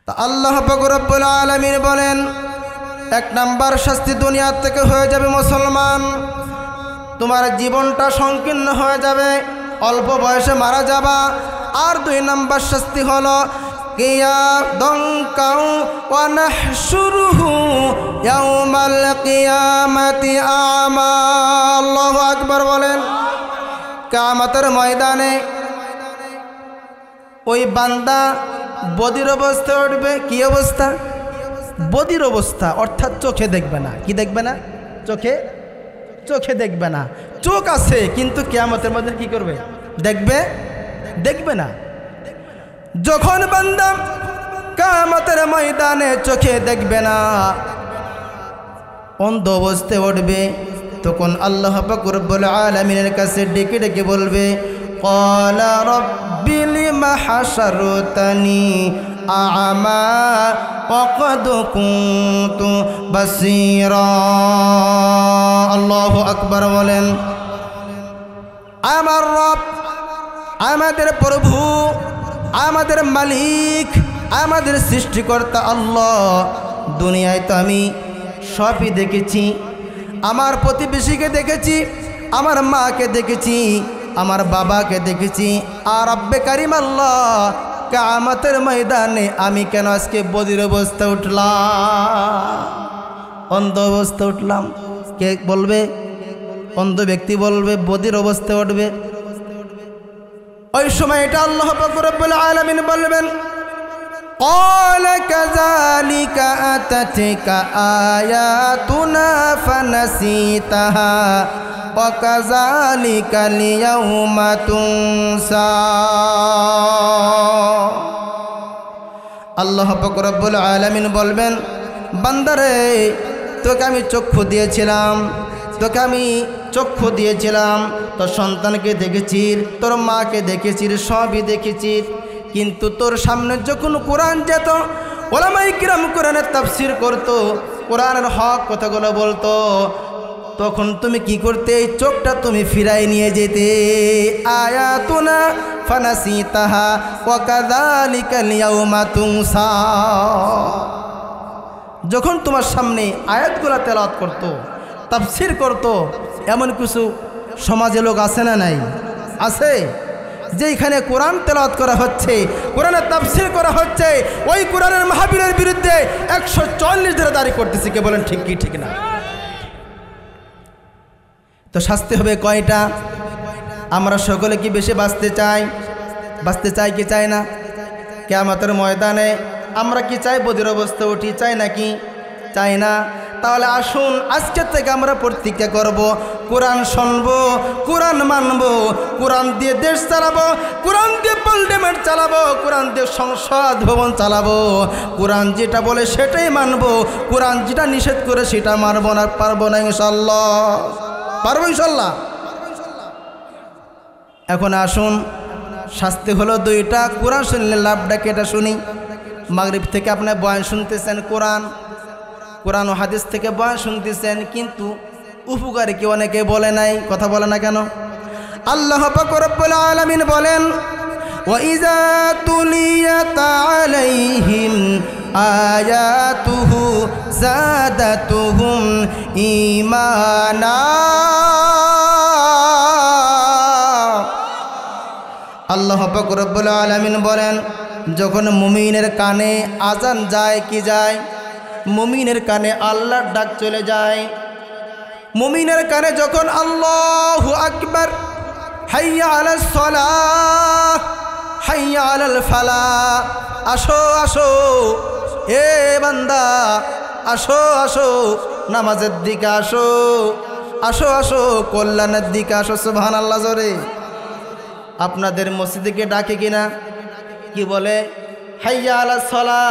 তা আল্লাহ পাক রব্বুল আলামিন বলেন, এক নাম্বার শাস্তি দুনিয়া থেকে হয়ে যাবে মুসলমান, তোমার জীবনটা সংকীর্ণ হয়ে যাবে, অল্প বয়সে মারা যাবা। আর দুই নাম্বার শাস্তি হলো কিয়াদঙ্কাউ ওয়া নাহশুরুহু ইয়াউমাল কিয়ামাতি আমা। আল্লাহু আকবার বলেন। কিয়ামতের ময়দানে ওই বান্দা বদির অবস্থায় উঠবে। কি অবস্থা? বদির অবস্থা, অর্থাৎ চোখে দেখবে না। কি দেখবে না? চোখে দেখবে না। চোখ আছে কিন্তু কিয়ামতের মধ্যে কি করবে? দেখবে না। যখন বান্দা কিয়ামতের ময়দানে চোখে দেখবে না, অন্ধ অবস্থায় উঠবে, তখন আল্লাহ পাক রব্বুল আলামিনের কাছে ডেকে ডেকে বলবে, ক্বালা রাব্বি লিমা হাশারতানি আ'মা ওয়া ক্বাদ কুনতু বাসীরা। আল্লাহু আকবার বলেন। আমার রব, আমাদের প্রভু, আমাদের মালিক, আমাদের সৃষ্টিকর্তা আল্লাহ, দুনিয়ায় তো আমি সবই দেখেছি। আমার প্রতিবেশীকে দেখেছি, আমার মাকে দেখেছি, আমার বাবাকে দেখেছি। আর রব্বে কারিম আল্লাহ, কিয়ামতের ময়দানে আমি কেন আজকে বদির অবস্থা উঠলাম, অন্ধ অবস্থা উঠলাম? কে বলবে? অন্ধ ব্যক্তি বলবে, বদির অবস্থা উঠবে। ওই সময় এটা আল্লাহ পাক রব্বুল আলামিন বলবেন, ক্বালা কাযালিকা আতাতিকা আয়াতুনা ফানাসিতাহা ওয়া কাযালিকাল ইয়াউমা তুনসা। আল্লাহ পাক রব্বুল আলামিন বলবেন, বান্দারে, তোকে আমি চক্ষু দিয়েছিলাম, তোর সন্তানকে দেখেছিস, তোর মাকে দেখেছিস, সবই দেখেছিস, কিন্তু তোর সামনে যখন কোরআন যেত, ওলামায়ে কিরাম কোরআনের তাফসীর করতো, কোরআনের হক কথাগুলো বলতো, তখন তুমি কি করতে? এই চোখটা তুমি ফিরাই নিয়ে যেতে। আয়াতুনা ফানাসিতাহা ওয়া কাযালিকাল ইয়াউমা তুনসা। যখন তোমার সামনে আয়াতগুলো তেলাওয়াত করতো, তাফসীর করতো, এমন কিছু সমাজে লোক আছে না নাই? আছে। যেখানে কোরআন তেলাওয়াত করা হচ্ছে, কোরআনের তাফসীর করা হচ্ছে, ওই কোরআনের মাহফিলের বিরুদ্ধে 144 ধারা জারি করতেছে। কে বলেন ঠিক কি ঠিক না? তো শাস্তি হবে কয়টা? আমরা সকলে কি বেশি বাঁচতে চাই কি চাই না? কিয়ামতের ময়দানে আমরা কি চাই? বদির অবস্থা উঠি, চাই নাকি? চাই না। তাহলে আসুন আজকে থেকে আমরা প্রতিজ্ঞা করব, কোরআন শুনবো, কোরআন মানবো, কোরআন দিয়ে দেশ চালাবো, কোরআন দিয়ে পার্লামেন্ট চালাবো, কোরআন দিয়ে সংসদ ভবন চালাবো, কোরআন যেটা বলে সেটাই মানবো, কোরআন যেটা নিষেধ করে সেটা মানবো না। পারবো না ইনশাআল্লাহ? পারবো ইনশাআল্লাহ। এখন আসুন, শাস্তি হলো দুইটা। কোরআন শুনলে লাভটা কি এটা শুনি। মাগরিব থেকে আপনি বয়ান শুনতেছেন, কোরআন ও হাদিস থেকে বয়ান শুনতেছেন, কিন্তু উপকারে কি অনেকে বলে নাই? কথা বলে না কেন? আল্লাহ পাক রব্বুল আলামিন বলেন, ওয়া ইযা তুলিয়াত আলাইহিম আয়াতুহু যাদাতুহুম ঈমানা। আল্লাহ পাক রব্বুল আলামিন বলেন, যখন মুমিনের কানে আজান যায়, কি যায়? মুমিনের কানে আল্লাহর ডাক চলে যায়। মুমিনের কানে যখন আল্লাহু আকবার, হাইয়া আলাস সালাহ, হাইয়া আলাল ফালাহ, আসো আসো এ বান্দা, আসো আসো নামাজের দিকে আসো, আসো আসো কল্যাণের দিকে আসো। সুবহানাল্লাহ জোরে। আপনাদের মসজিদে কে ডাকে কিনা? কি বলে? হাইয়া আলাস সালাহ,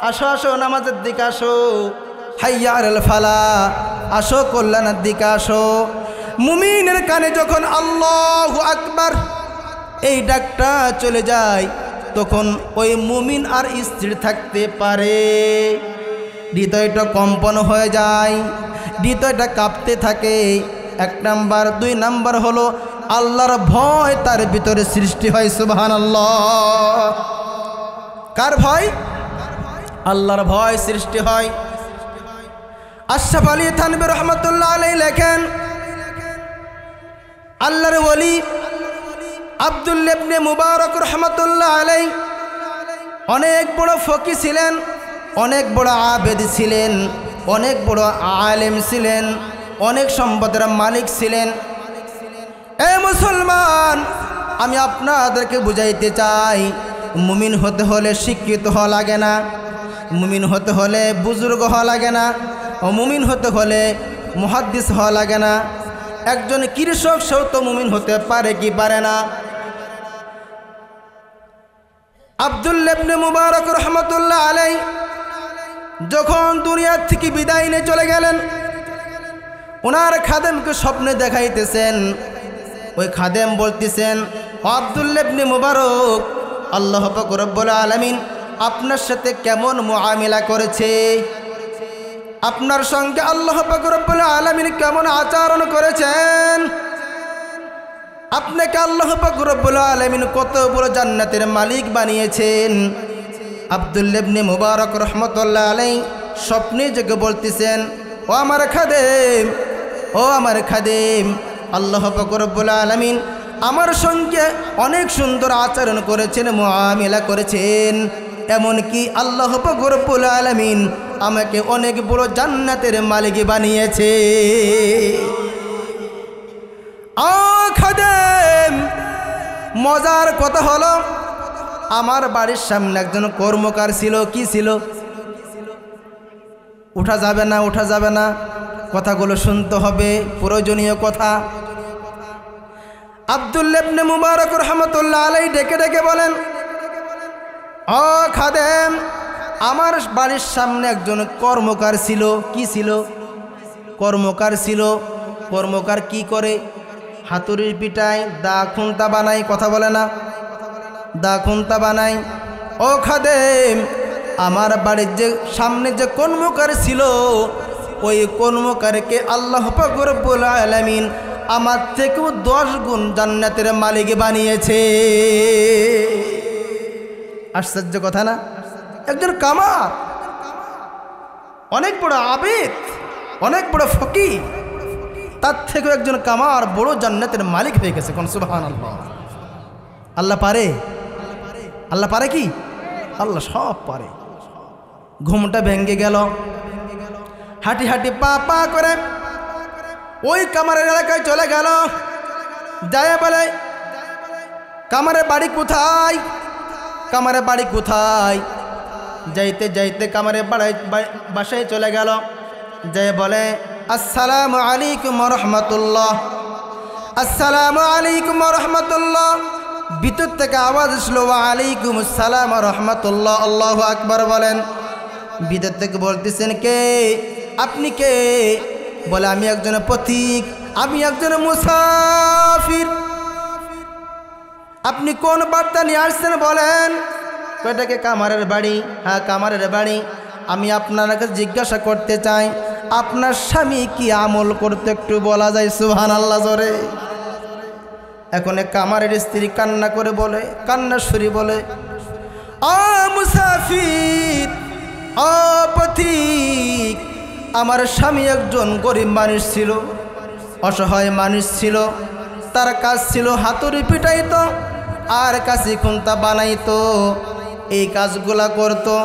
আসো আসো নামাজের দিকে আসো, হাইয়া আলাল ফালাহ, আসো কল্যাণের দিকে আসো। মুমিনের কানে যখন আল্লাহু আকবার এই ডাকটা চলে যায়, তখন ওই মুমিন আর স্থির থাকতে পারে, হৃদয়টা কম্পন হয়ে যায়, হৃদয়টা কাঁপতে থাকে। এক নাম্বার। দুই নাম্বার হলো আল্লাহর ভয় তার ভিতরে সৃষ্টি হয়। সুবহানাল্লাহ। কার ভয়? আল্লাহর ভয় সৃষ্টি হয়। আশরাফ আলী থানভী রহমতুল্লাহ আলাইহি লেখেন, আল্লাহর ওলি আব্দুল্লাহ ইবনে মুবারক রহমতুল্লাহ আলাইহি অনেক বড় ফকি ছিলেন, অনেক বড় আবেদ ছিলেন, অনেক বড় আলেম ছিলেন, অনেক সম্পদের মালিক ছিলেন। এ মুসলমান, আমি আপনাদেরকে বুঝাইতে চাই, মুমিন হতে হলে শিক্ষিত হওয়া লাগে না, মুমিন হতে হলে বুজুর্গ হওয়া লাগে না, মুমিন হতে হলে মুহাদ্দিস হওয়া লাগে না। একজন কৃষক সেও তো মুমিন হতে পারে কি পারে না? আব্দুল্লাহ ইবনে মুবারক রহমতুল্লাহ আলাইহি যখন দুনিয়া থেকে বিদায় নিয়ে চলে গেলেন, ওনার খাদেমকে স্বপ্নে দেখাইতেছেন। ওই খাদেম বলতেছেন, আব্দুল্লাহ ইবনে মুবারক, আল্লাহ পাক রব্বুল আলামিন আপনার সাথে কেমন মুআমিলা করেছে, আপনার সঙ্গে আল্লাহ পাক রব্বুল আলামিন কেমন আচরণ করেছেন, আপনাকে আল্লাহ পাক রব্বুল আলামিন কত বড় জান্নাতের মালিক বানিয়েছেন। আব্দুল্লাহ ইবনে মুবারক রহমতুল্লাহ আলাইহি স্বপ্নে জেগে বলতেছেন, ও আমার খাদেম, ও আমার খাদেম, আল্লাহ পাক রব্বুল আলামিন আমার সঙ্গে অনেক সুন্দর আচরণ করেছেন, মুআমিলা করেছেন, এমনকি আল্লাহ পাক রব্বুল আলামিন আমাকে অনেক বড় জান্নাতের মালিক বানিয়েছে। খাদেম, মজার কথা হলো, আমার বাড়ির সামনে একজন কর্মকার ছিল। কি ছিল? উঠা যাবে না, উঠা যাবে না, কথাগুলো শুনতে হবে, প্রয়োজনীয় কথা। আব্দুল্লাহ ইবনে মুবারক রহমতুল্লাহ আলাইহি ডেকে ডেকে বলেন, ও খাদেম, আমার বাড়ির সামনে একজন কর্মকার ছিল। কি ছিল? কর্মকার ছিল। কর্মকার কি করে? হাতুড়ির পিটায়, দা খুন্তা বানায়, কথা বলে না, দা খুন্তা বানায়। ও খাদেম, আমার বাড়ির যে সামনে যে কর্মকার ছিল, ওই কর্মকারকে আল্লাহ পাক রব্বুল আলামিন আমার থেকেও 10 গুণ জান্নাতের মালিক বানিয়েছে। আশ্চর্য কথা না? একজন কামার, অনেক বড় আবেদ, অনেক বড় ফকি, তার থেকেও একজন কামার বড় জান্নাতের মালিক হয়ে গেছে। কোন সুবহানাল্লাহ! আল্লাহ পারে? আল্লাহ পারে কি? আল্লাহ সব পারে। ঘুমটা ভেঙে গেল, হাঁটি হাঁটি পা পা করে ওই কামারের এলাকায় চলে গেল। যায় বলে, কামারের বাড়ি কোথায়? কামারের বাড়ি কোথায়? যাইতে যাইতে কামারের বাসায় চলে গেল। যায় বলে, আসসালামু আলাইকুম ওয়া রাহমাতুল্লাহ, আসসালামু আলাইকুম ওয়া রাহমাতুল্লাহ। ভিতর থেকে আওয়াজ আসলো, ওয়া আলাইকুম আসসালাম ওয়া রাহমাতুল্লাহ। আল্লাহু আকবার বলেন। ভিতর থেকে বলতেছেন, কে? আপনি কে? বলে, আমি একজন পথিক, আমি একজন মুসাফির। আপনি কোন বার্তা নিয়ে আসছেন বলেন? কয়টাকে? কামারের বাড়ি। হ্যাঁ, কামারের বাড়ি। আমি আপনাকে জিজ্ঞাসা করতে চাই, আপনার স্বামী কি আমল করতে একটু বলা যায়? সুবহানাল্লাহ জোরে। এখন কামারের স্ত্রী কান্না করে বলে, কান্না সুরি বলে, ও মুসাফির, ও পথিক, আমার স্বামী একজন গরিব মানুষ ছিল, অসহায় মানুষ ছিল। তার কাজ ছিল হাতুড়ি পিটাইতো আর কাশি খুন্তা বানাইতো, এই কাজগুলা করতো।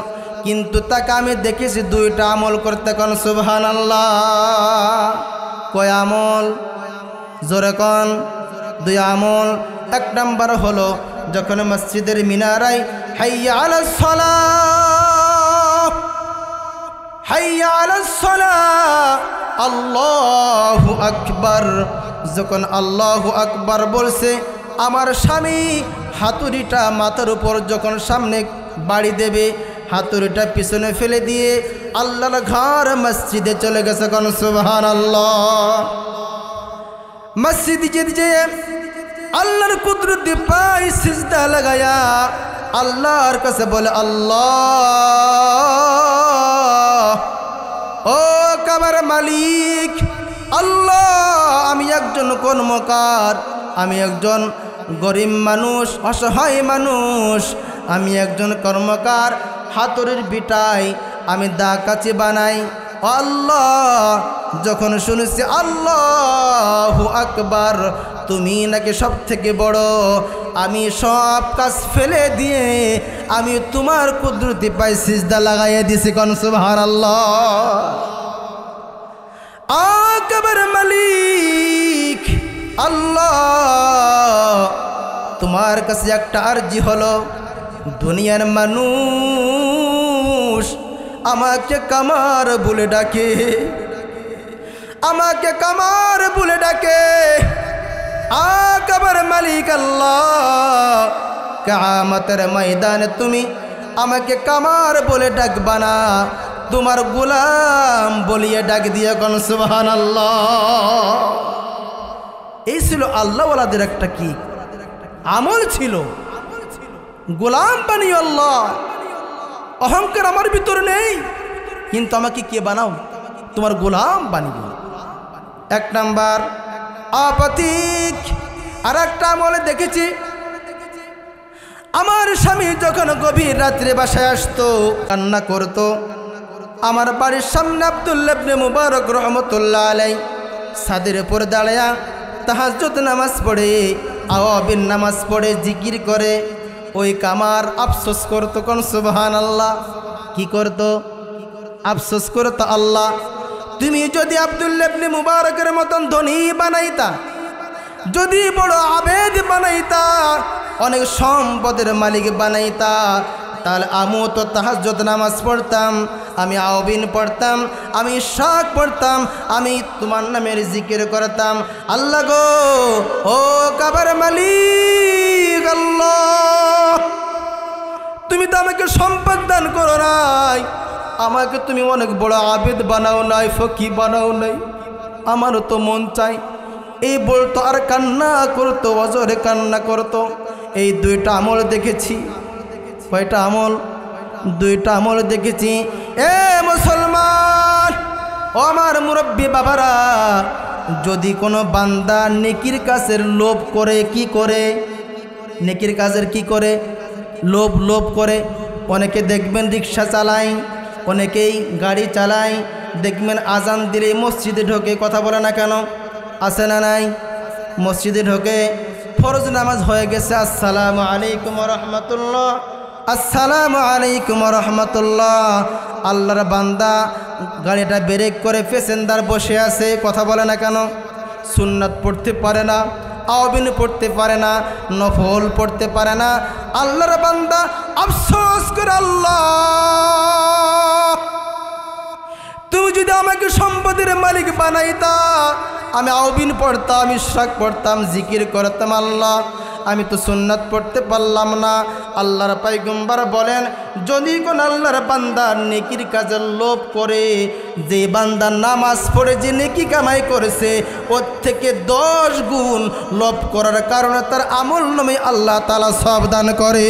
কিন্তু তাকে আমি দেখেছি 2টা আমল করতে। কোন সুবহানাল্লাহ! কয় আমল? জোরে কোন? 2 আমল। 1 নাম্বার হলো, যখন মসজিদের মিনারায় হাইয়া আলাস সালাহ, হাইয়া আলাস সালাহ, আল্লাহু আকবার, যখন আল্লাহু আকবার বলছে, আমার স্বামী হাতুড়িটা মাথার উপর যখন সামনে বাড়ি দেবে, হাতুড়িটা পিছনে ফেলে দিয়ে আল্লাহর ঘর মসজিদে চলে গেছে। কোন সুবহানাল্লাহ! মসজিদে যেতে আল্লাহর কুদরত পায় সিজদা লাগায়া আল্লাহর কাছে বলে, আল্লাহ, ও কাবার মালিক, আল্লাহ, আমি একজন কর্মকার, আমি একজন গরিব মানুষ, অসহায় মানুষ, আমি একজন কর্মকার, হাতুড়ির বিটায় আমি দা কাচি বানাই। আল্লাহ যখন শুনেছি আল্লাহু আকবার, তুমি নাকি সব থেকে বড়, আমি সব কাজ ফেলে দিয়ে আমি তোমার কুদরতি পায়ে সিজদা লাগাইয়া দিছি। কোন সুবহানাল্লাহ। আকবার মালিক আল্লাহ, তোমার কাছে একটা আরজি হলো, দুনিয়ার মানুষ আমাকে কামার বলে ডাকে, আমাকে কামার বলে ডাকে। আকবার মালিক আল্লাহ, কিয়ামতের ময়দানে তুমি আমাকে কামার বলে ডাকবা না, তোমার গোলাম বলিয়ে ডাক দিয়ে কোন সুবহানাল্লাহ। এই ছিল আল্লাহওয়ালাদের একটা কি আমল ছিল, গোলাম বানিয়ে আল্লাহ। অহংকার আমার ভিতরে নেই, কিন্তু আমাকে কে বানাও, তোমার গোলাম বানিয়ে। এক নাম্বার আপাতিক। আর একটা আমলে দেখেছি, আমার স্বামী যখন গভীর রাত্রে বাসায় আসতো, কান্না করতো, আমার বাড়ির সামনে আব্দুল্লাহ ইবনে মুবারক রহমতুল্লাহ আলাইহি ছাদের উপর দাঁড়ায়া তাহাজ্জুদ নামাজ পড়ে, আওয়াবিন নামাজ পড়ে, জিকির করে। ওই কামার আফসোস করতো। কোন সুবহানাল্লাহ। কি করতো? আফসোস করতো, আল্লাহ তুমি যদি আব্দুল্লাহ ইবনে মুবারকের মতন ধনী বানাইতা, যদি বড় আবেদ বানাইতা, অনেক সম্পদের মালিক বানাইতা, তাহলে আমিও তো তাহাজ্জুদ নামাজ পড়তাম, আমি আওয়াবিন পড়তাম, আমি ইশরাক পড়তাম, আমি তোমার নামের জিকির করতাম। আল্লাহ গো, ও কাবার মালিক আল্লাহ, তুমি তো আমাকে সম্পদ দান করো নাই, আমাকে তুমি অনেক বড় আবেদ বানাও নাই, ফকি বানাও নাই। আমারও তো মন চাই। এই বলতো আর কান্না করতো, অজরে কান্না করতো। এই দুইটা আমল দেখেছি। কয়টা আমল? দুইটা আমল দেখেছি। এ মুসলমান, ও আমার মুরব্বী বাবারা, যদি কোনো বান্দা নেকির কাজের লোভ করে, কি করে? নেকির কাজের কি করে? লোভ করে। অনেকে দেখবেন রিক্সা চালায়, অনেকেই গাড়ি চালায়, দেখবেন আজান দিলে মসজিদে ঢোকে, কথা বলে না কেন? আছে না নাই? মসজিদে ঢোকে, ফরজ নামাজ হয়ে গেছে, আসসালামু আলাইকুম রহমতুল্লাহ, আসসালামু আলাইকুম রহমতুল্লাহ। আল্লাহর বান্দা গাড়িটা ব্রেক করে প্যাসেঞ্জার বসে আছে, কথা বলে না কেন? সুন্নাত পড়তে পারে না, আওয়াবিন পড়তে পারে না, নফল পড়তে পারে না। আল্লাহর বান্দা আফসোস করে, আল্লাহ তুমি যদি আমাকে সম্পদের মালিক বানাইতা, আমি আওয়াবিন পড়তাম, ইশরাক পড়তাম, জিকির করতাম। আল্লাহ আমি তো সুন্নাত পড়তে পারলাম না। আল্লাহর পয়গম্বর বলেন, যদি কোন আল্লাহর বান্দা নেকির কাজের লোভ করে, যে বান্দা নামাজ পড়ে যে নেকি কামাই করেছে, ওর থেকে 10 গুণ লোভ করার কারণে তার আমল নামে আল্লাহ তাআলা সওয়াব দান করে।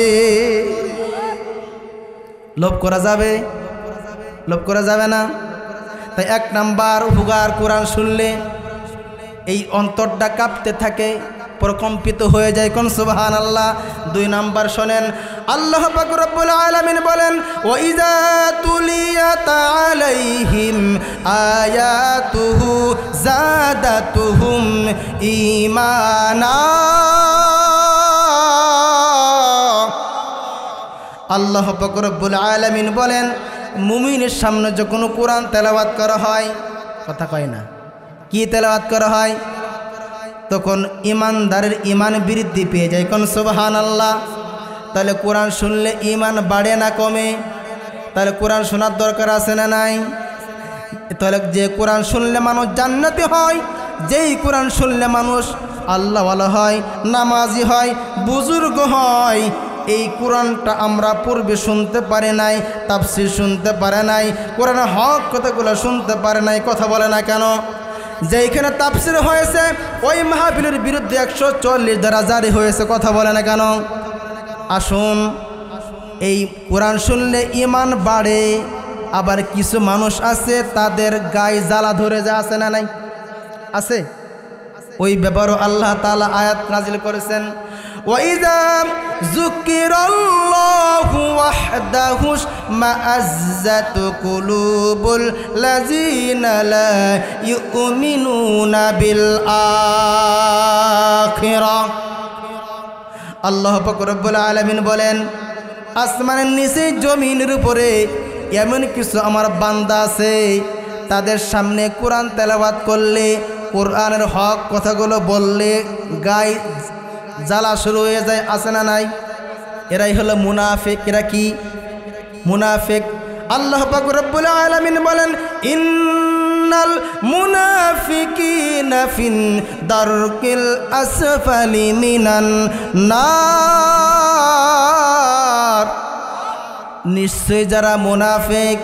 লোভ করা যাবে? লোভ করা যাবে না। তাই এক নাম্বার, হুগার কোরআন শুনলে এই অন্তরটা কাঁপতে থাকে, প্রকম্পিত হয়ে যায়। কোন সুবহানাল্লাহ। 2 নাম্বার শোনেন, আল্লাহ পাক রব্বুল আলামিন বলেন, ওয়া ইযা তুলিয়াত আলাইহিম আয়াতুহু যাদাতুহুম ঈমানা। আল্লাহ পাক রব্বুল আলামিন বলেন, মুমিনের সামনে যখন কোরআন তেলাওয়াত করা হয়, কথা কয় না, কি তেলাওয়াত করা হয়, তখন ইমানদারের ইমান বৃদ্ধি পেয়ে যায়। কোন সুবহানাল্লাহ। তাহলে কোরআন শুনলে ইমান বাড়ে না কমে? তাহলে কোরআন শোনার দরকার আছে না নাই? তাহলে যে কোরআন শুনলে মানুষ জান্নাতি হয়, যেই কোরআন শুনলে মানুষ আল্লাহওয়ালা হয়, নামাজি হয়, বুজুর্গ হয়, এই কোরআনটা আমরা পূর্বে শুনতে পারি নাই, তাফসীর শুনতে পারে নাই, কোরআনের হক কথাগুলো শুনতে পারে নাই, কথা বলে না কেন? যেখানে তাফসীর হয়েছে ওই মাহফিলের বিরুদ্ধে 140 ধারা জারি হয়েছে, কথা বলে না কেন? আসুন, এই কোরআন শুনলে ঈমান বাড়ে। আবার কিছু মানুষ আছে তাদের গায়ে জ্বালা ধরে যায়, আছে না নাই? আছে। ওই ব্যাপারও আল্লাহ তাআলা আয়াত নাজিল করেছেন, ওয়া ইযা যুকিরাল্লাহু ওয়াহদাহু মাআজ্জাতু কুলুবুল লাযিনা লা ইউমিনুনা বিল আখিরাহ। আল্লাহ পাক রব্বুল আলামিন বলেন, আসমানের নিচে জমিনের উপরে এমন কিছু আমার বান্দা আছে, তাদের সামনে কোরআন তেলাওয়াত করলে, কোরআনের হক কথাগুলো বললে গায়ে জ্বালা শুরু হয়ে যায়, আছে না নাই? এরাই হলো মুনাফিক। এরা কি? মুনাফিক। আল্লাহ পাক রব্বুল আলামিন বলেন, ইন্নাল মুনাফিকিনা ফিন দারকিল আসফালি মিনান নার। নিশ্চয় যারা মুনাফিক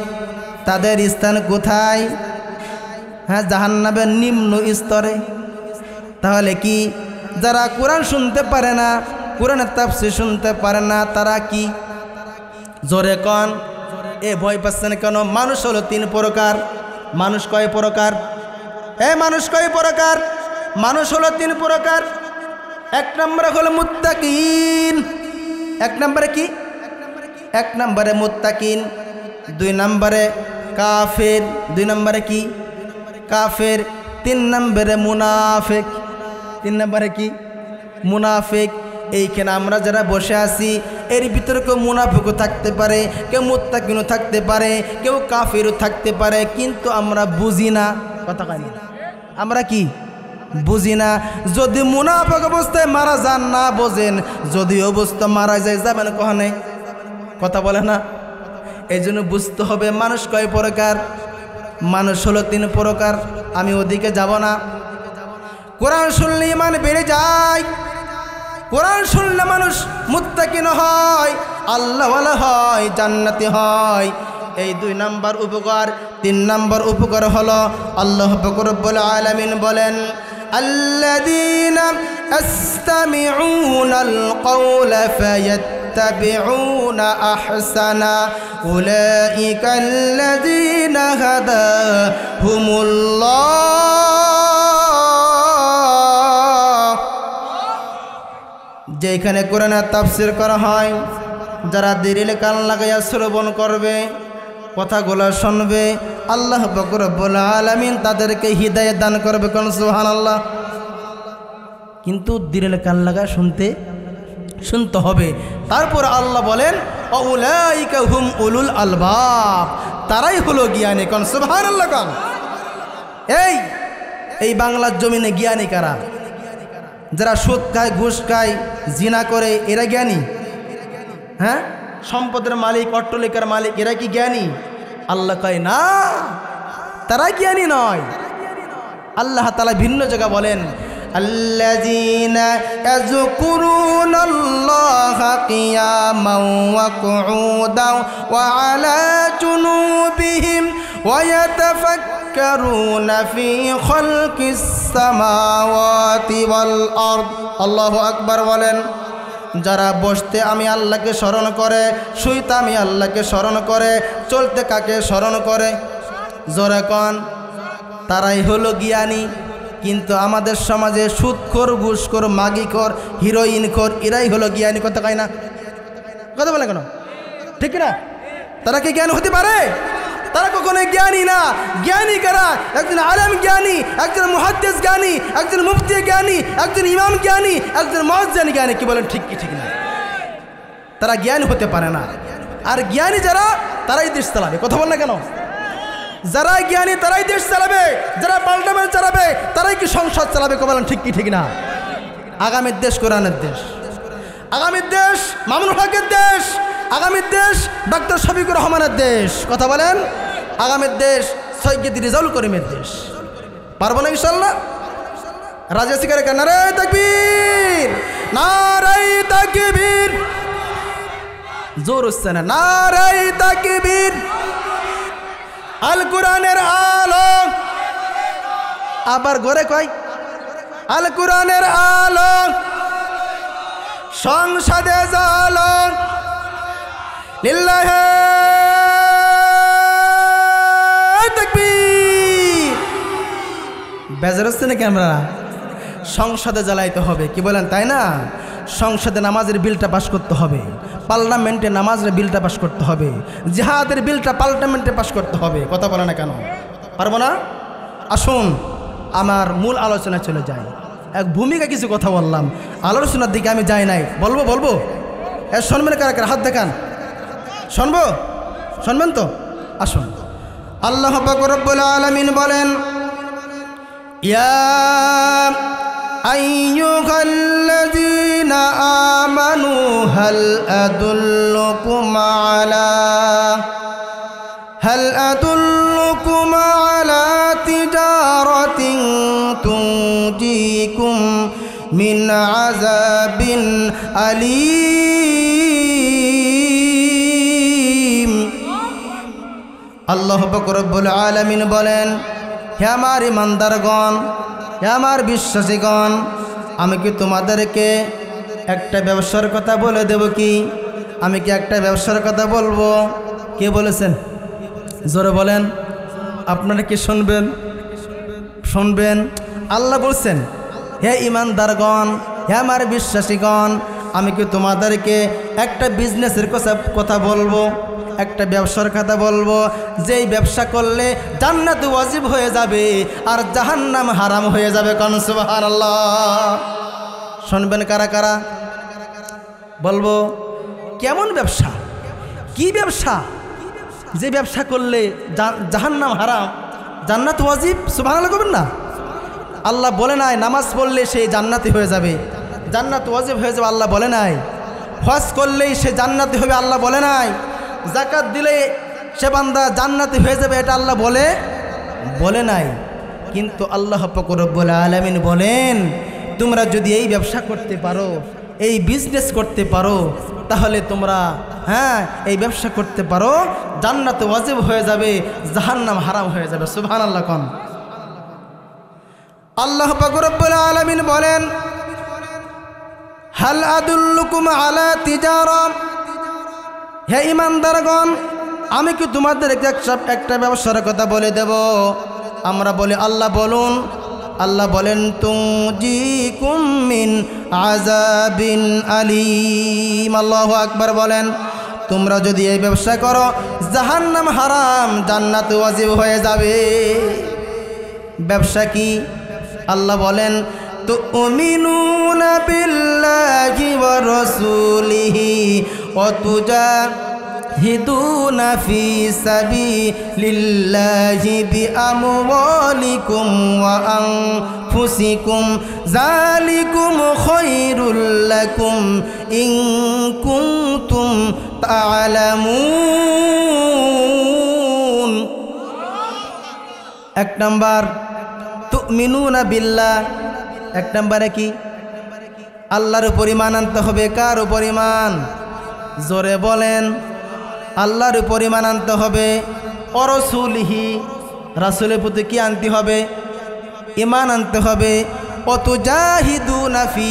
তাদের স্থান কোথায়? হ্যাঁ, জাহান্নামের নিম্ন স্তরে। তাহলে কি যারা কোরআন শুনতে পারে না, কোরআনের তাফসীর শুনতে পারে না, তারা কি? জোরে কন। এ ভয় পাচ্ছেন কেন? মানুষ হলো তিন প্রকার। মানুষ কয় প্রকার? মানুষ কয় প্রকার? মানুষ হলো তিন প্রকার। এক নম্বরে হলো মুত্তাকিন। এক নম্বরে কি? এক নম্বরে মুত্তাকিন। দুই নম্বরে কাফের। দুই নম্বরে কি? কাফের। তিন নম্বরে মুনাফিক। তিন নম্বরে কি? মুনাফিক। এইখানে আমরা যারা বসে আছি এর ভিতরে কেউ মুনাফিকও থাকতে পারে, কেউ মুত্তাকিনও থাকতে পারে, কেউ কাফেরও থাকতে পারে, কিন্তু আমরা বুঝি না। কথা কয় না? আমরা কি বুঝি না। যদি মুনাফিক অবস্থায় মারা যান, না বোঝেন, যদি অবস্থা মারা যায় যাবেন কখনে? কথা বলে না। এই জন্য বুঝতে হবে মানুষ কয় প্রকার। মানুষ হলো তিন প্রকার। আমি ওদিকে যাব না। কোরআন শুনলে ঈমান বেড়ে যায়। কোরআন শুনলে মানুষ মুত্তাকিন হয়, আল্লাহওয়ালা হয়, জান্নাতি হয়। এই দুই নাম্বার উপকার। তিন নাম্বার উপকার হলো আল্লাহ পাক রব্বুল আলামিন বলেন, আল্লাযীনা ইসতামিউনাল কওলা ফায়াত্তাবিউনা আহসানা উলাইকাল্লাযীনা হাদাহুমুল্লাহ। যেখানে কোরআনের তাফসীর করা হয়, যারা দিলে কান লাগাইয়া শ্রবণ করবে, কথাগুলো শুনবে, আল্লাহ পাক রব্বুল আলামিন তাদেরকে হিদায়াত দান করবে। কোন সুবহানাল্লাহ। কিন্তু দিলে কান লাগা শুনতে হবে। তারপর আল্লাহ বলেন, উলাইকা হুম উলুল আলবাব, তারাই হলো জ্ঞানী। কোন সুবহানাল্লাহ। কোন এই বাংলার জমিনে জ্ঞানী কারা? যারা সুদ খায়, ঘুষ খায়, জিনা করে, এরা জ্ঞানী? হ্যাঁ, সম্পদের মালিক, অট্টালিকার মালিক, এরা কি জ্ঞানী? আল্লাহ কয় না, তারা জ্ঞানী নয়। আল্লাহ তাআলা ভিন্ন জায়গা বলেন, আল্লাযীনা ইয়াযকুরুনাল্লাহা কিয়ামান ওয়া কুউদান ওয়া আলা জুনুবিহিম ওয়া ইয়াতাফাক্কারুনা ফি খালকিস সামাওয়াতি ওয়াল আরদ। আল্লাহু আকবার বলেন। যারা বসতে আমি আল্লাহকে স্মরণ করে, শুইতে আমি আল্লাহকে স্মরণ করে, চলতে কাকে স্মরণ করে? জোরে কন। তারাই হলো জ্ঞানী। কিন্তু আমাদের সমাজে সুদখোর, ঘুষখোর, মাগিখোর, হিরোইনখোর, এরাই হলো জ্ঞানী। কথা কয় না? কথা বলে কেন? ঠিক না? তারা কি জ্ঞান হতে পারে? তারা কখনোই জ্ঞানী না। জ্ঞানী কারা? একজন আলেম জ্ঞানী, একজন মুহাদ্দিস জ্ঞানী, একজন মুফতি জ্ঞানী, একজন ইমাম জ্ঞানী, একজন মুয়াজ্জিন জ্ঞানী। কি বলেন? ঠিক কি ঠিক না? তারা জ্ঞানী হতে পারে না। আর জ্ঞানী যারা, তারাই দেশ চালাবে। কথা বল না কেন? যারা জ্ঞানী তারাই দেশ চালাবে, যারা পার্লামেন্ট চালাবে তারাই কি সংসদ চালাবে। কথা বলেন ঠিক কি ঠিক না? আগামীর দেশ কোরআনের দেশ, আগামীর দেশ মামুনুল হকের দেশ, আগামীর দেশ ডক্টর শফিকুর রহমানের দেশ। কথা বলেন। আগামীর দেশ সৈয়দ রিজাউল করিমের দেশ। পারবো না ইনশাআল্লাহ? রাজা শিকারে নারায়ে তাকবীর, নারায়ে তাকবীর। জোর হচ্ছে না। নারায়ে তাকবীর। আল কোরআনের আলো। আবার ঘরে কয় আল কোরআনের আলো, সংসদে জালো, লিল্লাহি তাকবীর। বেজার হচ্ছে নাকি? আমরা সংসদে জ্বালাইতে হবে। কি বলেন? তাই না? সংসদে নামাজের বিলটা পাস করতে হবে, পার্লামেন্টে নামাজের বিলটা পাস করতে হবে, জিহাদের বিলটা পার্লামেন্টে পাস করতে হবে। কথা বলে না কেন? পারবো না? আসুন আমার মূল আলোচনায় চলে যাই। এক ভূমিকা কিছু কথা বললাম, আলোচনার দিকে আমি যাই নাই। বলবো শুনবেন কারা কারা? হাত দেখান। শুনবেন তো? আসুন। আল্লাহ পাক রব্বুল আলামিন বলেন, ইয়া আইয়ুহাল্লাযীনা আমানু হাল আদুল্লুকুম আলা তিজারাতিন তুনজিকুম মিন আযাবিন আলীম। আল্লাহ পাক রব্বুল আলামিন বলেন, হে আমার ইমানদারগণ, হে আমার বিশ্বাসীগণ, আমি কি তোমাদেরকে একটা ব্যবসার কথা বলে দেব কি? আমি কি একটা ব্যবসার কথা বলবো? কে বলেছেন? জোরে বলেন। আপনারা কি শুনবেন? আল্লাহ বলছেন, হে ইমানদারগণ, হে আমার বিশ্বাসীগণ, আমি কি তোমাদেরকে একটা বিজনেসের কথা বলবো, একটা ব্যবসার কথা বলবো, যেই ব্যবসা করলে জান্নাত ওয়াজিব হয়ে যাবে আর জাহান্নাম হারাম হয়ে যাবে। কোন সুবহানাল্লাহ। শুনবেন কারা কারা? বলবো। কেমন ব্যবসা? কি ব্যবসা? যে ব্যবসা করলে জাহান্নাম হারাম, জান্নাত ওয়াজিব। সুবহানাল্লাহ করবেন না? আল্লাহ বলে নাই নামাজ পড়লে সে জান্নাতি হয়ে যাবে, জান্নাত ওয়াজিব হয়ে যাবে, আল্লাহ বলে নাই। হজ করলেই সে জান্নাতি হবে, আল্লাহ বলে নাই। যাকাত দিলে সে বান্দা জান্নাতি হয়ে যাবে, এটা আল্লাহ বলে নাই। কিন্তু আল্লাহ পাক রব্বুল আলামিন বলেন, তোমরা যদি এই ব্যবসা করতে পারো, এই বিজনেস করতে পারো, তাহলে তোমরা এই ব্যবসা করতে পারো, জান্নাত ওয়াজিব হয়ে যাবে, জাহান্নাম হারাম হয়ে যাবে। সুবহানাল্লাহ কোন। আল্লাহ পাক রব্বুল আলামিন বলেন, হাল আদুল্লুকুম আলা তিজারা, হে ইমানদারগণ, আমি কি তোমাদেরকে একটা ব্যবসার কথা বলে দেব? আমরা বলি আল্লাহ বলুন। আল্লাহ বলেন, তুনজিকুম মিন আযাবিন আলীম। আল্লাহু আকবার বলেন। তোমরা যদি এই ব্যবসা করো, জাহান্নাম হারাম, জান্নাত ওয়াজিব হয়ে যাবে। ব্যবসা কি? আল্লাহ বলেন, তুমিনুনা বিল্লাহি ওয়া রাসূলিহি ওয়া তুজাহিদুনা ফি সাবিলিল্লাহি বিআমওয়ালিকুম ওয়া আনফুসিকুম যালিকুম খায়রুল লাকুম ইন কুনতুম তা'লামুন। এক নাম্বার তুমিনুনা বিল্লাহ। এক নম্বরে কি? আল্লাহর উপর ঈমান আনতে হবে। কার উপর ঈমান? জোরে বলেন। আল্লাহর উপর ঈমান আনতে হবে। ওয়া রাসূলিহি, রাসূলের প্রতি কি আনতে হবে? ঈমান আনতে হবে। ওয়া তুজাহিদুনা ফি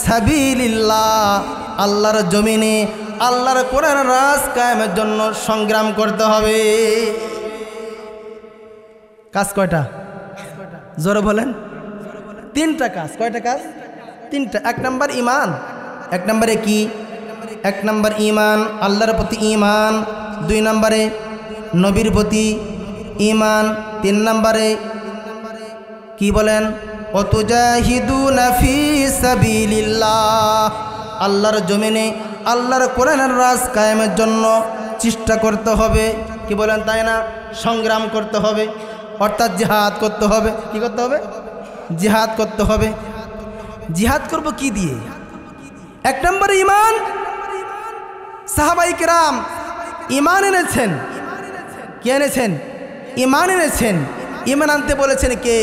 সাবিলিল্লাহ, আল্লাহর জমিনে আল্লাহর কোরআনের রাজ কায়েমের জন্য সংগ্রাম করতে হবে। কাজ কয়টা? জোরে বলেন। তিনটা কাজ। কয়টা কাজ? তিনটা। এক নম্বর ঈমান। এক নম্বরে কি? এক নম্বর ঈমান, আল্লাহর প্রতি ঈমান। দুই নম্বরে নবীর প্রতি ঈমান। তিন নম্বরে কি বলেন? ওয়া তুজাহিদুনা ফি সাবিলিল্লাহ, আল্লাহর জমিনে আল্লাহর কোরআনের রাজ কায়েমের জন্য চেষ্টা করতে হবে। কি বলেন তাই না? সংগ্রাম করতে হবে, অর্থাৎ জিহাদ করতে হবে। কি করতে হবে? জিহাদ করতে হবে। জিহাদ করব কি দিয়ে? এক নম্বরে ঈমান। সাহাবায়ে কেরাম ঈমান এনেছেন। কে এনেছেন? ঈমান এনেছেন। ঈমান আনতে বলেছেন কে?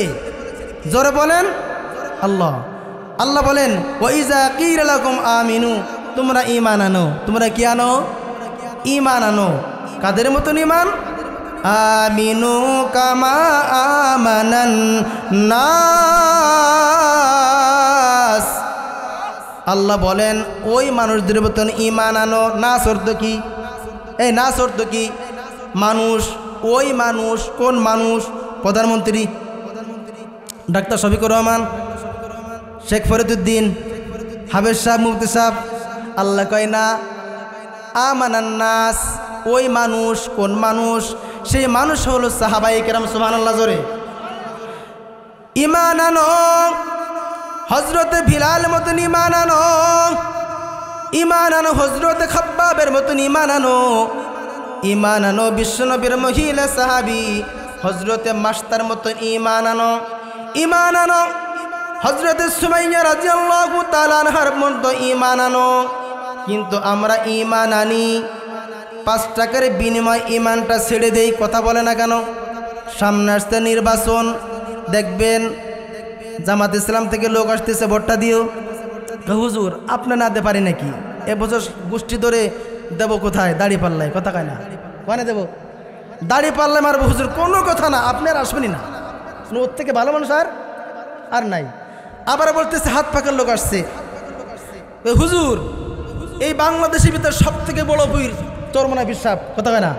জোরে বলেন। আল্লাহ। আল্লাহ বলেন, ওয়া ইযা কিলা লাকুম আমিনু, তোমরা ঈমান আনো। তোমরা কি আনো? ঈমান আনো। কাদের মতন ঈমান? আমিনু কামা আমানান নাস। আল্লাহ বলেন ওই মানুষদের মতন ঈমান আনো। নাস অর্থ কি? এই নাস অর্থ কি? মানুষ। ওই মানুষ। কোন মানুষ? প্রধানমন্ত্রী ডাক্তার শফিকুর রহমান, শেখ ফরিদউদ্দিন, হাফেজ সাহেব, মুফতি সাহেব, আল্লাহ কয় না আমানান নাস, ওই মানুষ কোন মানুষ? সেই মানুষ হলো সাহাবায়ে কেরাম। সুবহানাল্লাহ জোরে। ঈমান আনো, হযরতে বিলাল মতন ঈমান আনো, ঈমান আনো হযরতে খাব্বাবের মতন ঈমান আনো, ঈমান আনো বিশ্বনবীর মহিলা সাহাবী হযরতে মাস্তার মতন ঈমান আনো, ঈমান আনো হযরতে সুমাইয়া রাদিয়াল্লাহু তাআলা আনহার মতো ঈমান আনো। কিন্তু আমরা ঈমান আনি 5 টাকার বিনিময়ে ঈমানটা ছেড়ে দেই। কথা বলে না কেন? সামনে আসতে নির্বাচন, দেখবেন জামাত ইসলাম থেকে লোক আসতেছে, ভোটটা দিও। হুজুর আপনি না দিতে পারি নাকি? এবছর গোষ্ঠী ধরে দেব কোথায়? দাড়ি পাল্লায়। কথা কয় না, কনে দেব? দাড়ি পাল্লায় মারবো হুজুর। কোনো কথা না, আপনি আর আসবেনই না। ওর থেকে ভালো মানুষ আর নাই। আবার বলতেছে হাত পাকার লোক আসছে। হুজুর এই বাংলাদেশের ভিতরে সব থেকে বড় পীর চরমনা বিশ্বাস। কথা কয় না?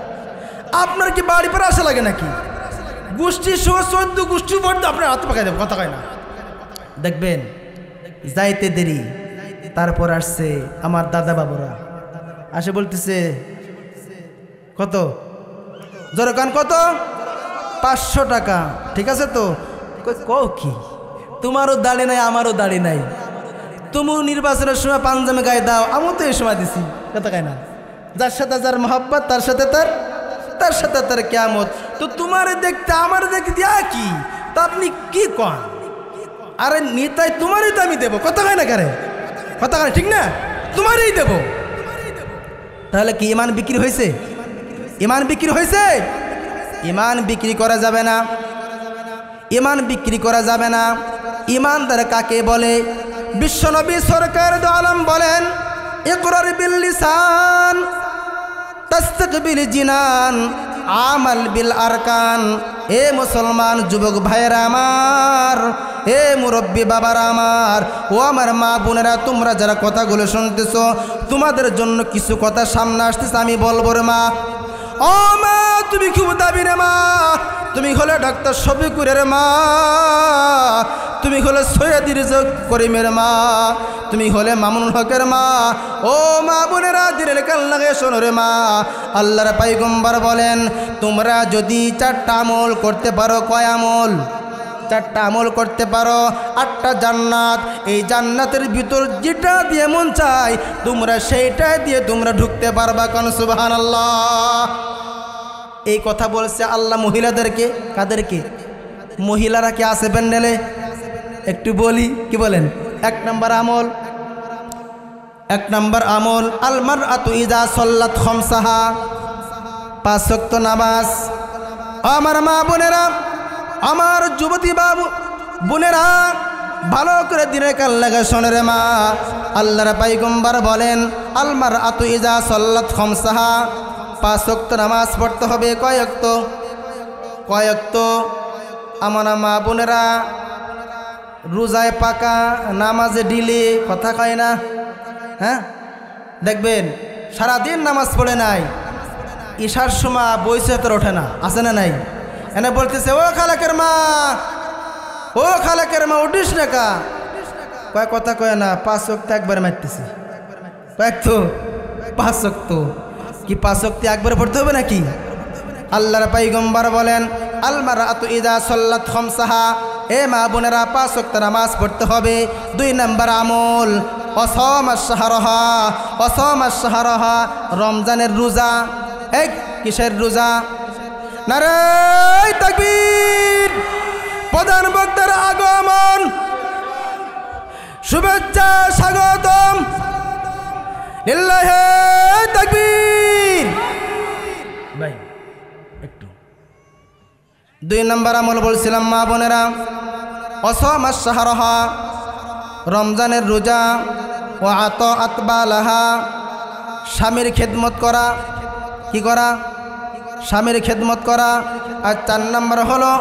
আপনার কি বাড়ি পরে আসা লাগে নাকি? গোষ্ঠী সহ 14 গোষ্ঠী ভোট আপনার হাত পাকাই দেবে। কথা কয় না? দেখবেন যাইতে দেরি, তারপর আসছে আমার দাদা বাবুরা আসে বলতেছে কত? জোরে কান কত? 500 টাকা। ঠিক আছে তো? কও কি? তোমারও দাড়ি নাই, আমারও দাড়ি নাই। তুমিও নির্বাচনের সময় পাঞ্জামে গায়ে দাও, আমিও তো এই সময় দিছি। কথা কয় না? যার সাথে যার মহব্বত তার সাথে তার কিয়ামত। তো তোমারে দেখতে আমার দেখতে দিয়া কি? তা আপনি কি কন? আরে নেতাই তোমারই তো আমি দেবো। কথা কয় না কারে? কথা কয় ঠিক না? তোমারই দেব। তাহলে কি ঈমান বিক্রি হয়েছে? ঈমান বিক্রি হয়েছে? ঈমান বিক্রি করা যাবে না, ঈমান বিক্রি করা যাবে না। ঈমানদার কাকে বলে? বিশ্বনবী সরকার দু আলম বলেন, ইকরার বিল লিসান তাস্তাকবিল জিনান আমাল বিল আরকান। এ মুসলমান যুবক ভাইয়েরা আমার, এ মুরব্বী বাবারা আমার, ও আমার মা বোনেরা, তোমরা যারা কথাগুলো শুনতেছো, তোমাদের জন্য কিছু কথা সামনে আসতেছে, আমি বলবো রে মা। ও মা, তুমি খুব দাবি রে মা। তুমি হলে ডাক্তার শফিকুরের মা, তুমি হলে সৈয়দ রিজক করিমের মা, তুমি হলে মামুনুল হকের মা। ও মা বোনেরা, দিনের কান লাগে শোনো রে মা। আল্লাহর পয়গম্বর বলেন, তোমরা যদি 4টা আমল করতে পারো। কয় আমল? 4টা আমল করতে পারো, 8টা জান্নাত। এই জান্নাতের ভিতর যেটা দিয়ে মন চায় তোমরা সেইটা দিয়ে তোমরা ঢুকতে পারবা। কোন সুবহানাল্লাহ। এই কথা বলছে আল্লাহ মহিলাদেরকে। কাদেরকে? মহিলারা কি আছে প্যান্ডেলে? একটু বলি, কি বলেন? 1 নম্বর আমল, 1 নম্বর আমল আল মারআতু ইযা সাল্লাত খামসাহা, 5 ওয়াক্ত নামাজ। আমার মা বোনেরা, আমার যুবতী বাবু বোনেরা, ভালো করে দিনের কান লাগা শোনে রে মা। আল্লাহর পয়গম্বর বলেন, আল মারআতু ইযা সাল্লাত খামসাহা, 5 ওয়াক্ত নামাজ পড়তে হবে। কয় ওয়াক্ত? কয় ওয়াক্ত? আমার মা বোনেরা, রোজায় পাকা, নামাজে ডিলে। কথা কয় না? হ্যাঁ, দেখবেন সারাদিন নামাজ পড়ে নাই, ঈশার সময় বইসে তোর ওঠে না। আছে না নাই? এনে বলতেছে, ও খালাকের মা, ও খালাকের মা, উঠিস না কা? কয় কথা কয় না, 5 ওয়াক্ত একবারে মারতেছি। কয়েক তো 5 ওয়াক্ত কি 5 ওয়াক্ত একবারে পড়তে হবে নাকি? আল্লাহর পয়গম্বর বলেন, আল মারআতু ইযা সাল্লাত খামসাহা, এ মা বোনেরা 5 ওয়াক্ত নামাজ পড়তে হবে। 2 নম্বর আমল অসামাস শাহরহা, অসামাস শাহরহা, রমজানের রোজা। এক কিসের রোজা? নারে তাকবীর! প্রধান বক্তার আগমন, শুভেচ্ছা, স্বাগতম। লিল্লাহি তাকবীর। ভাই একটু 2 নম্বর আমল বলছিলাম মা বোনেরা, অসামাস শাহরহা, রমজানের রোজা। ও আতাআত বালাহা, স্বামীর খেদমত করা। কি করা? স্বামীর খেদমত করা। আর 4 নম্বর হলো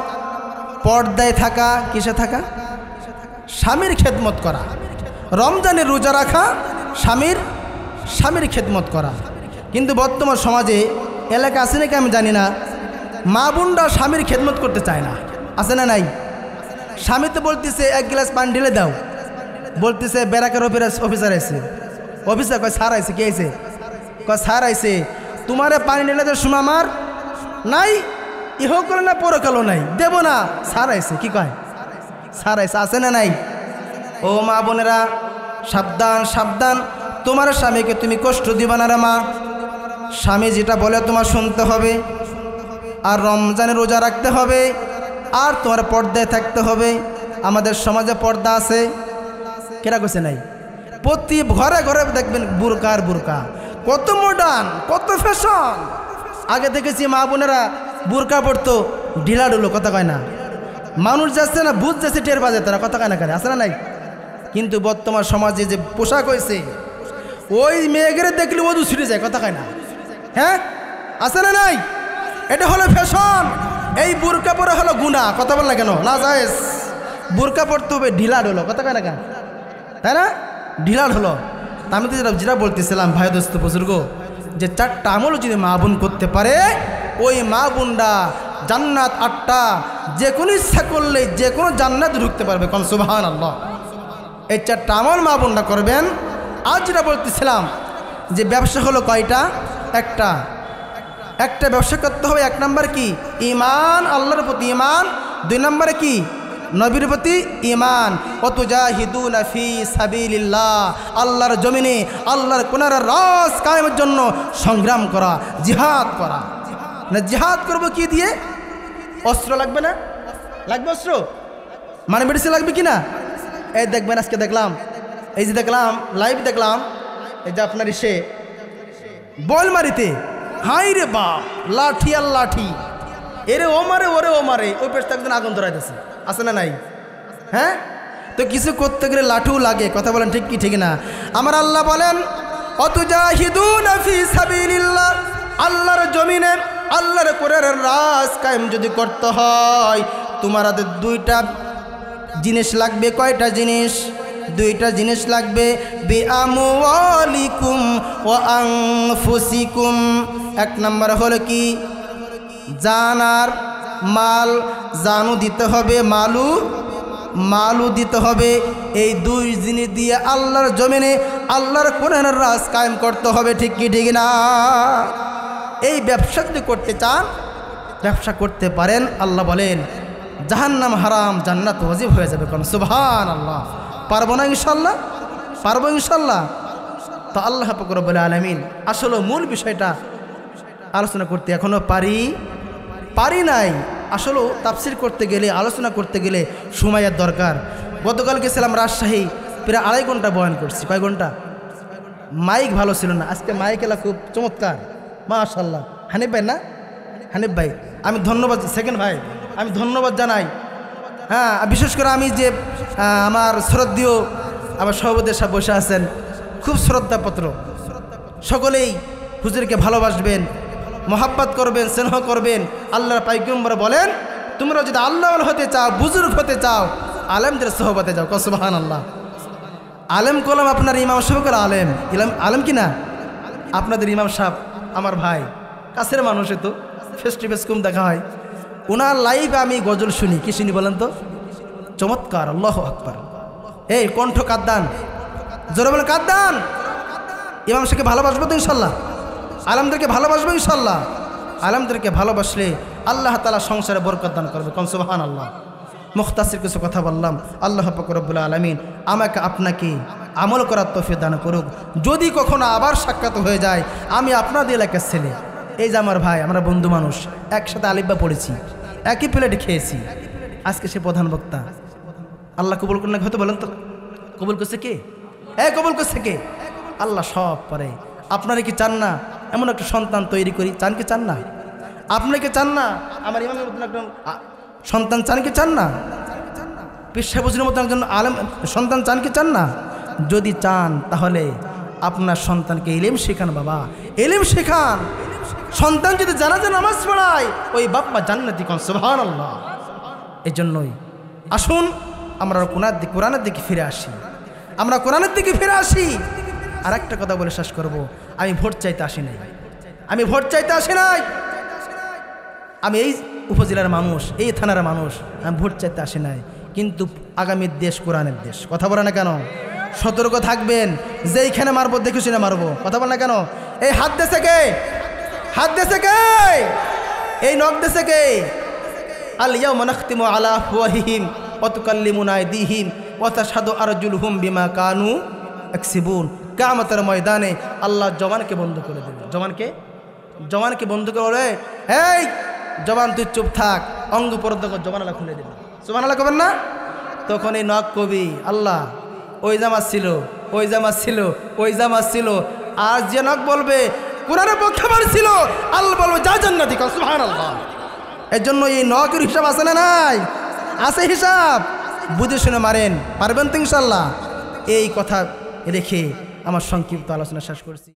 পর্দায় থাকা। কিসে থাকা? স্বামীর খেদমত করা। রমজানের রোজা রাখা, স্বামীর খেদমত করা। কিন্তু বর্তমান সমাজে এলাকা আছে নাকি আমি জানি না, মা বোনরা স্বামীর খেদমত করতে চায় না। আছে না নাই? স্বামী তো বলতেছে 1 গ্লাস পানি ঢেলে দাও, বলতেছে ব্যারাকের অফিসার আইছে। অফিসার কয় স্যার আইছে, কে আইছে? কয় স্যার আইছে, তোমারে পানি নিলে তো সুমা আমার নাই, ইহকাল না পরকালও নাই, দেব না। স্যার আইছে, কি কয়? স্যার আইছে, আছে না নাই? ও মা বোনেরা, সাবধান সাবধান, তোমার স্বামীকে তুমি কষ্ট দিবা না রে মা। স্বামী যেটা বলে তোমার শুনতে হবে, আর রমজানে রোজা রাখতে হবে, আর তোমার পর্দায় থাকতে হবে। আমাদের সমাজে পর্দা আছে, কেরা কইছে নাই? প্রতি ঘরে ঘরে দেখবেন বুরকা আর বুরকা, কত মডার্ন, কত ফ্যাশন। আগে দেখেছি মা বোনেরা বুরকা পড়তো ঢিলা ঢুলো, কথা কয় না। মানুষ যাচ্ছে না, বুঝ যাচ্ছে, টের বাজে তারা, কথা কয় না, করে আছে না নাই? কিন্তু বর্তমান সমাজে যে পোশাক হয়েছে, ওই মেয়েগেরে দেখলে মধু ছুটে যায়, কথা কয় না। হ্যাঁ, আছে না নাই? এটা হলো ফ্যাশন। এই বুরকা পরে হলো গুনাহ, কথা বল না কেন? না জায়েজ। বুরকা পড়তে হবে ঢিলা ঢুলো, কথা কয় না কেন? তাই না? ঢিলা হলো। আমি তো যেটা বলতেছিলাম ভাই দোস্ত বুজুর্গ, যে 4টা আমল যদি মা বোন করতে পারে, ওই মা বোনরা জান্নাত 8টা, যে কোনো ইচ্ছা করলে যে কোনো জান্নাতে ঢুকতে পারবে। কোন সুবহানাল্লাহ। এই 4টা আমল মা বোনরা করবেন। আজ যেটা বলতেছিলাম যে ব্যবসা হলো কয়টা? একটা ব্যবসা করতে হবে। 1 নম্বর কি? ঈমান, আল্লাহর প্রতি ঈমান। 2 নম্বরে কি? নবীর প্রতি ঈমান। ওয়াতুজাহিদুনা ফি সাবিলিল্লাহ, আল্লাহর জমিনে আল্লাহর কোরআনের রাজ কায়েমের জন্য সংগ্রাম করা, জিহাদ করা। না জিহাদ করব কি দিয়ে? অস্ত্র লাগবে না? লাগবে অস্ত্র, মানে মেডিসিন লাগবে কি না? এই দেখবেন আজকে দেখলাম, এই যে দেখলাম লাইভ দেখলাম, এই যে আপনার এসে বলমারিতে, হাই রে বাপ, লাঠি আর লাঠি, এরে ও মারে ওরে ও মারে, ওই পেছটা একজন আগুন ধরাইতেছে, আছে না নাই? হ্যাঁ, তো কিছু করতে গেলে লাঠিও লাগে, কথা বলেন ঠিক কি ঠিক না? আমার আল্লাহ বলেন ওয়াতুজাহিদুনা ফি সাবিলিল্লাহ, আল্লাহর জমিনে আল্লাহর কোরআনের রাজ কায়েম যদি করতে হয়, তোমার হাতে 2টা জিনিস লাগবে। কয়টা জিনিস? 2টা জিনিস লাগবে। বিআমওয়ালিকুম ওয়া আনফুসিকুম। 1 নম্বর হলো কি? জান আর মাল। জানও দিতে হবে, মালও দিতে হবে। এই 2 জিনিস দিয়ে আল্লাহর জমিনে আল্লাহর কোরআনের রাজ কায়েম করতে হবে, ঠিক কি ঠিক না? এই ব্যবসা যদি করতে চান, ব্যবসা করতে পারেন, আল্লাহ বলেন জাহান্নাম হারাম, জান্নাত ওয়াজিব হয়ে যাবে। কোন সুবহানাল্লাহ। পারবো না ইনশাল্লাহ? পারবো ইনশাল্লাহ। তো আল্লাহ পাক রব্বুল আলামিন আসলে মূল বিষয়টা আলোচনা করতে এখনো পারি নাই। আসলে তাফসির করতে গেলে, আলোচনা করতে গেলে সময়ের দরকার। গতকাল গেছিলাম রাজশাহী, প্রায় 2.5 ঘন্টা বয়ান করছি। কয় ঘন্টা? মাইক ভালো ছিল না, আজকে মাইক এলা খুব চমৎকার, মাশাআল্লাহ। হানিফ ভাই না? হানিফ ভাই আমি ধন্যবাদ, সেকেন্ড ভাই আমি ধন্যবাদ জানাই। হ্যাঁ, বিশেষ করে আমি যে আমার শ্রদ্ধেয় আমার সভাপতি সাহেব বসে আছেন, খুব শ্রদ্ধাপত্র। সকলেই হুজুরকে ভালোবাসবেন, মহাব্বত করবেন, স্নেহ করবেন। আল্লাহর পয়গম্বর বলেন, তোমরা যদি আল্লাহ হতে চাও, বুজুর্গ হতে চাও, আলেমদের সোহবতে যাও। সুবহানাল্লাহ। আলেম কলম আপনার ইমাম সাহেবের আলেম কি না? আপনাদের ইমাম সাহেব আমার ভাই, কাছের মানুষ, তো ফেস টু ফেস কম দেখা হয়। ওনার লাইভে আমি গজল শুনি, কি শুনি বলেন তো? চমৎকার, আল্লাহু আকবার। এই কণ্ঠ কাদ্দান, জোরে বলেন কাদ্দান। ইমাম সাহেবকে ভালোবাসবো তো ইনশাল্লাহ, আলেমদেরকে ভালোবাসবো ইনশাল্লাহ। আলেমদেরকে ভালোবাসলে আল্লাহ তাআলা সংসারে বরকত দান করবে। কোন সুবহানাল্লাহ। মুখতাসির কিছু কথা বললাম। আল্লাহ পাক রব্বুল আলামিন আমাকে আপনাকে আমল করার তৌফিক দান করুক। যদি কখনো আবার সাক্ষাৎ হয়ে যায়, আমি আপনাদের এলাকার ছেলে, এই যে আমার ভাই, আমরা বন্ধু মানুষ, একসাথে আলিফবা পড়েছি, একই প্লেটে খেয়েছি, আজকে সে প্রধান বক্তা। আল্লাহ কবুল করলে হয়তো বলেন তো, কবুল করছে কে? কবুল করছে কে? আল্লাহ সব পারে। আপনারা কি চান না এমন একটা সন্তান তৈরি করি? চান কি চান না? আপনারা কি চান না আমার ইমামের মতন একজন সন্তান চান কি চান না? পীর সাহেব হুজুরের মতন একজন আলেম সন্তান চান কি চান না? যদি চান তাহলে আপনার সন্তানকে ইলম শেখান। বাবা, ইলম শেখান। সন্তান যদি জানাজা নামাজ পড়ায়, ওই বাপ্পা জান্নাতি। কোন সুবহানাল্লাহ। এই জন্যই আসুন আমরা কোরআনের দিকে ফিরে আসি, আমরা কোরআনের দিকে ফিরে আসি। আর একটা কথা বলে শেষ করব, আমি ভোট চাইতে আসি নাই, আমি এই উপজেলার মানুষ, এই থানার মানুষ, আমি ভোট চাইতে আসি নাই। কিন্তু আগামীর দেশ কোরআনের দেশ। কথা বলে না কেন? সতর্ক থাকবেন, যেইখানে মারবো দেখে শুনে মারবো। কথা বলে না কেন? এই হাত দেশে কে? হাত দেশে কে? এই নখ দেশে কে? আল ইয়াউমা নাখতিমু আলা আফওয়াহিহিম ওয়া তুকাল্লিমুনা আইদিহিম ওয়া তাশহাদু আরজুলুহুম বিমা কানু ইয়াকসিবুন। কিয়ামতের ময়দানে আল্লাহ জবানকে বন্ধ করে দেবে। জবানকে বন্ধ করে, এই জবান তুই চুপ থাক, অঙ্গ প্রত্যঙ্গ জবান আল্লাহ খুলে দেবে। সুবহানাল্লাহ কবেন না? তখন এই নখ কবি আল্লাহ ওই জামাত ছিল, ওই জামাত ছিল, ওই জামাত ছিল। আর যে নখ বলবে কোরআনের পক্ষে ছিল, আল্লাহ বলবে যা জান্নাতি। সুবহানাল্লাহ। এর জন্য এই নখের হিসাব আছে না নাই? আছে হিসাব। বুঝে শুনে মারেন, পারবেন তো ইনশাল্লাহ। এই কথা রেখে আমার সংক্ষিপ্ত আলোচনা শেষ করছি।